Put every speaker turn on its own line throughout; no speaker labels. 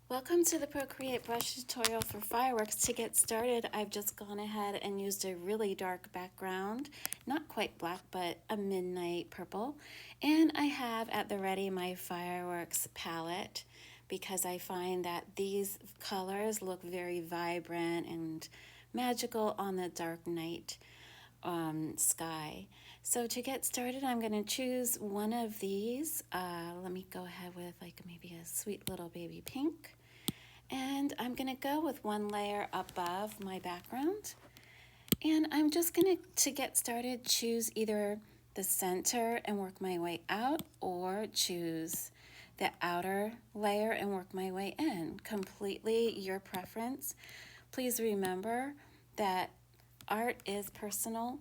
Welcome to the Procreate brush tutorial for fireworks. To get started, I've just gone ahead and used a really dark background, not quite black, but a midnight purple. And I have at the ready my fireworks palette because I find that these colors look very vibrant and magical on the dark night sky. So to get started, I'm going to choose one of these. Let me go ahead with like maybe a sweet little baby pink. And I'm going to go with one layer above my background. And I'm just going to get started, choose either the center and work my way out, or choose the outer layer and work my way in. Completely your preference. Please remember that art is personal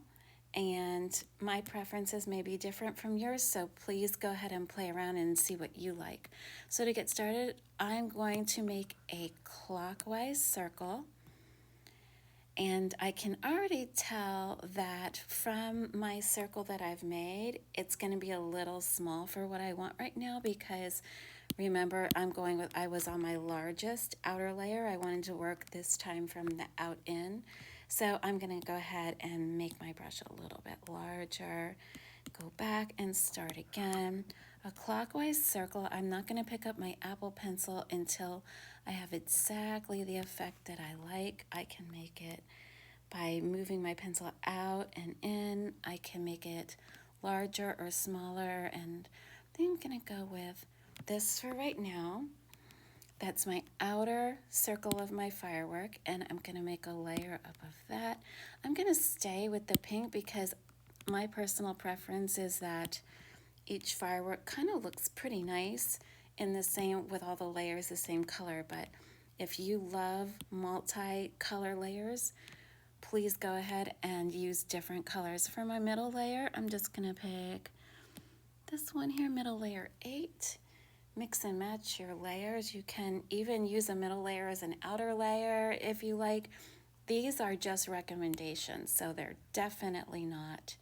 and my preferences may be different from yours, so please go ahead and play around and see what you like. So to get started, I'm going to make a clockwise circle, and I can already tell that from my circle that I've made, it's going to be a little small for what I want right now because remember, I was on my largest outer layer. I wanted to work this time from the out in. So I'm going to go ahead and make my brush a little bit larger, go back and start again. A clockwise circle. I'm not going to pick up my Apple pencil until I have exactly the effect that I like. I can make it by moving my pencil out and in. I can make it larger or smaller, and I think I'm going to go with this for right now. That's my outer circle of my firework, and I'm going to make a layer up of that. I'm going to stay with the pink because my personal preference is that each firework kind of looks pretty nice in the same, with all the layers the same color. But if you love multi-color layers, please go ahead and use different colors. For my middle layer, I'm just going to pick this one here, middle layer 8. Mix and match your layers. You can even use a middle layer as an outer layer if you like. These are just recommendations, so they're definitely not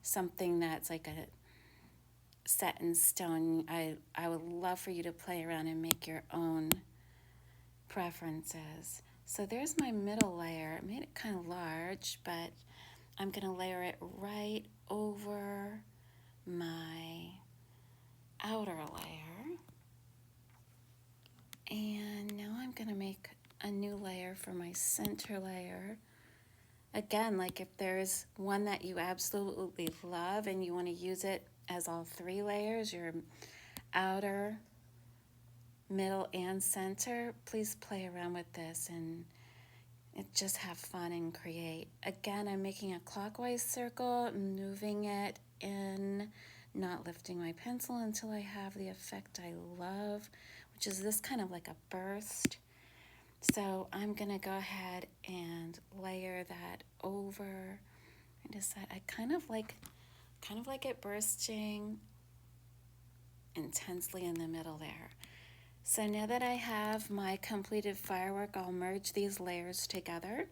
something that's like a set in stone. I would love for you to play around and make your own preferences. So there's my middle layer. I made it kind of large, but I'm going to layer it right over my outer layer. And now I'm going to make a new layer for my center layer. Again, like if there's one that you absolutely love and you want to use it as all 3 layers, your outer, middle, and center, please play around with this and just have fun and create. Again, I'm making a clockwise circle, moving it in, not lifting my pencil until I have the effect I love, which is this kind of like a burst. So I'm gonna go ahead and layer that over. I decide I kind of like it bursting intensely in the middle there. So now that I have my completed firework, I'll merge these layers together.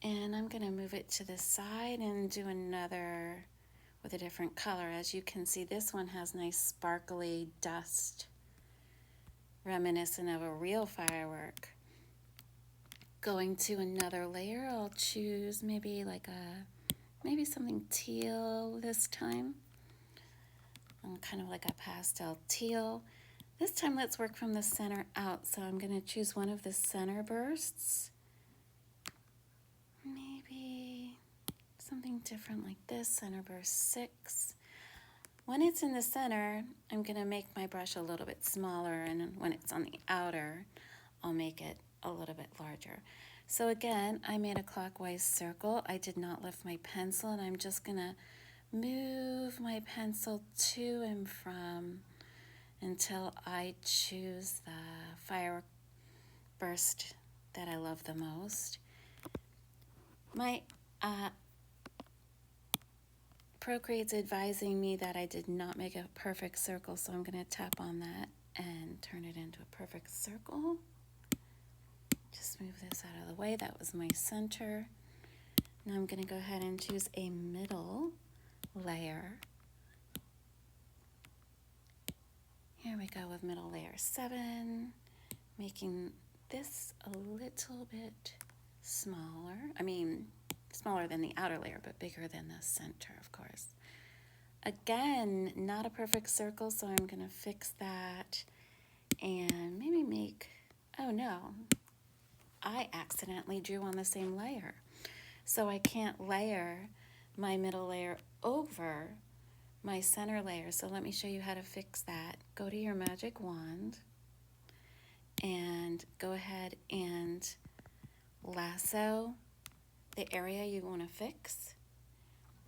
And I'm going to move it to the side and do another with a different color. As you can see, this one has nice sparkly dust, reminiscent of a real firework. Going to another layer, I'll choose maybe something teal this time. Kind of like a pastel teal. This time let's work from the center out. So I'm going to choose one of the center bursts. Maybe something different like this, center burst 6. When it's in the center, I'm going to make my brush a little bit smaller, and when it's on the outer, I'll make it a little bit larger. So again, I made a clockwise circle. I did not lift my pencil, and I'm just going to move my pencil to and from until I choose the firework burst that I love the most. My Procreate's advising me that I did not make a perfect circle, so I'm going to tap on that and turn it into a perfect circle. Just move this out of the way. That was my center. Now I'm going to go ahead and choose a middle layer. Here we go with middle layer 7, making this a little bit smaller. I mean, smaller than the outer layer, but bigger than the center, of course. Again, not a perfect circle, so I'm gonna fix that and maybe make, oh no, I accidentally drew on the same layer. So I can't layer my middle layer over my center layer. So let me show you how to fix that. Go to your magic wand and go ahead and lasso the area you want to fix.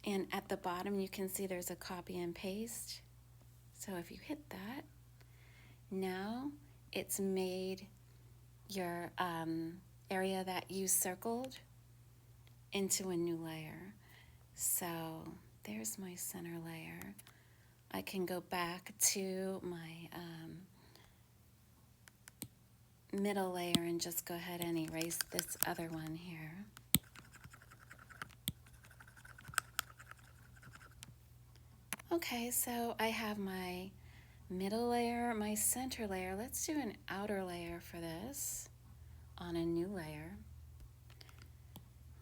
And at the bottom you can see there's a copy and paste. So if you hit that, now it's made your area that you circled into a new layer. So there's my center layer. I can go back to my middle layer and just go ahead and erase this other one here. Okay, so I have my middle layer, my center layer. Let's do an outer layer for this on a new layer.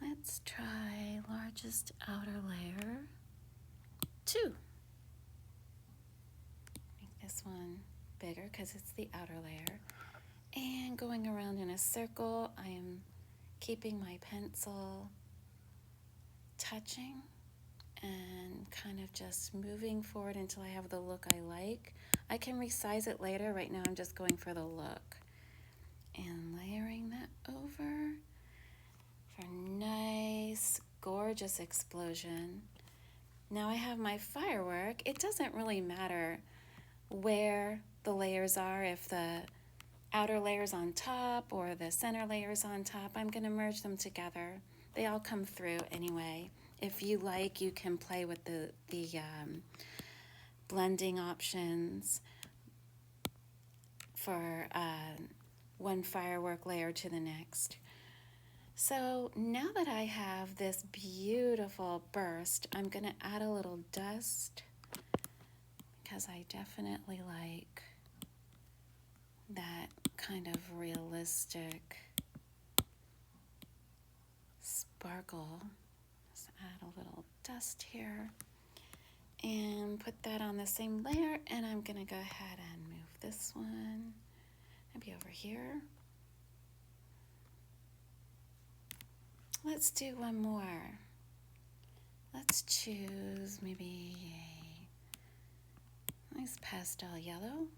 Let's try largest outer layer 2. Make this one bigger because it's the outer layer. And going around in a circle, I am keeping my pencil touching and kind of just moving forward until I have the look I like. I can resize it later. Right now I'm just going for the look. And layering that over for a nice, gorgeous explosion. Now I have my firework. It doesn't really matter where the layers are, if the outer layer's on top or the center layer's on top. I'm going to merge them together. They all come through anyway. If you like, you can play with the blending options for one firework layer to the next. So now that I have this beautiful burst, I'm going to add a little dust because I definitely like that kind of realistic sparkle. Let's add a little dust here and put that on the same layer, and I'm going to go ahead and move this one maybe over here. Let's do one more. Let's choose maybe a nice pastel yellow.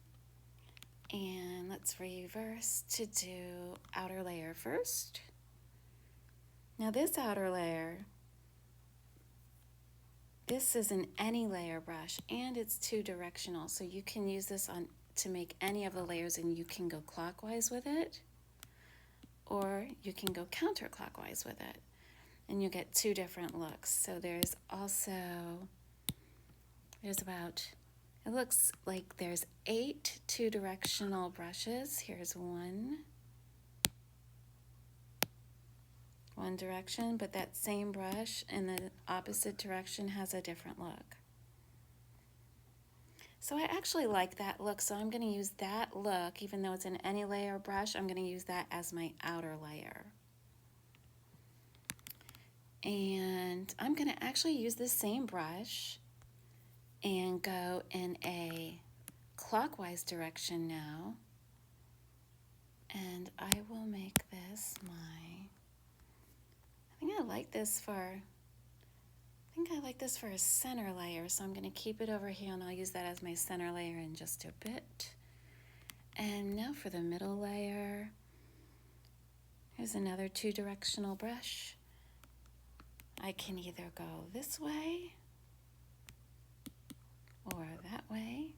And let's reverse to do outer layer first. Now this outer layer, this is an any layer brush and it's 2-directional. So you can use this on to make any of the layers, and you can go clockwise with it or you can go counterclockwise with it. And you get 2 different looks. So there's about, it looks like there's 8 2-directional brushes. Here's one direction, but that same brush in the opposite direction has a different look. So I actually like that look, so I'm going to use that look. Even though it's an any layer brush, I'm going to use that as my outer layer. And I'm going to actually use the same brush and go in a clockwise direction now. And I will make this I think I like this for a center layer, so I'm going to keep it over here and I'll use that as my center layer in just a bit. And now for the middle layer, here's another 2-directional brush. I can either go this way or that way.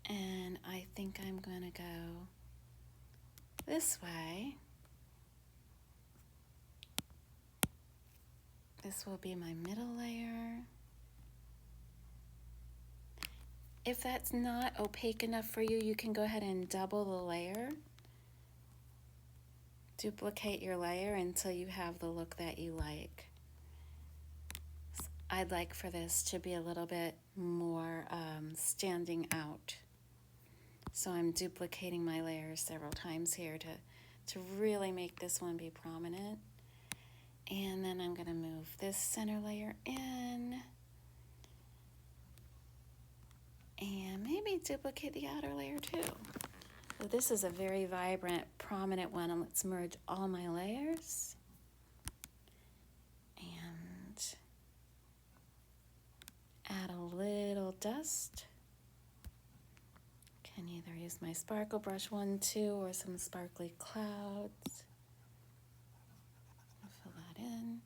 And I think I'm going to go this way. This will be my middle layer. If that's not opaque enough for you, you can go ahead and double the layer. Duplicate your layer until you have the look that you like. I'd like for this to be a little bit more standing out. So I'm duplicating my layers several times here to really make this one be prominent. And then I'm going to move this center layer in. And maybe duplicate the outer layer too. So this is a very vibrant, prominent one, and let's merge all my layers. And add a little dust. Can either use my sparkle brush 1, 2, or some sparkly clouds. I'll fill that in.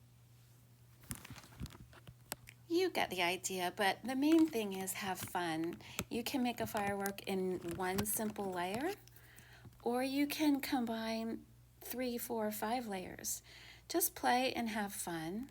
You get the idea, but the main thing is have fun. You can make a firework in one simple layer, or you can combine 3, 4, 5 layers. Just play and have fun.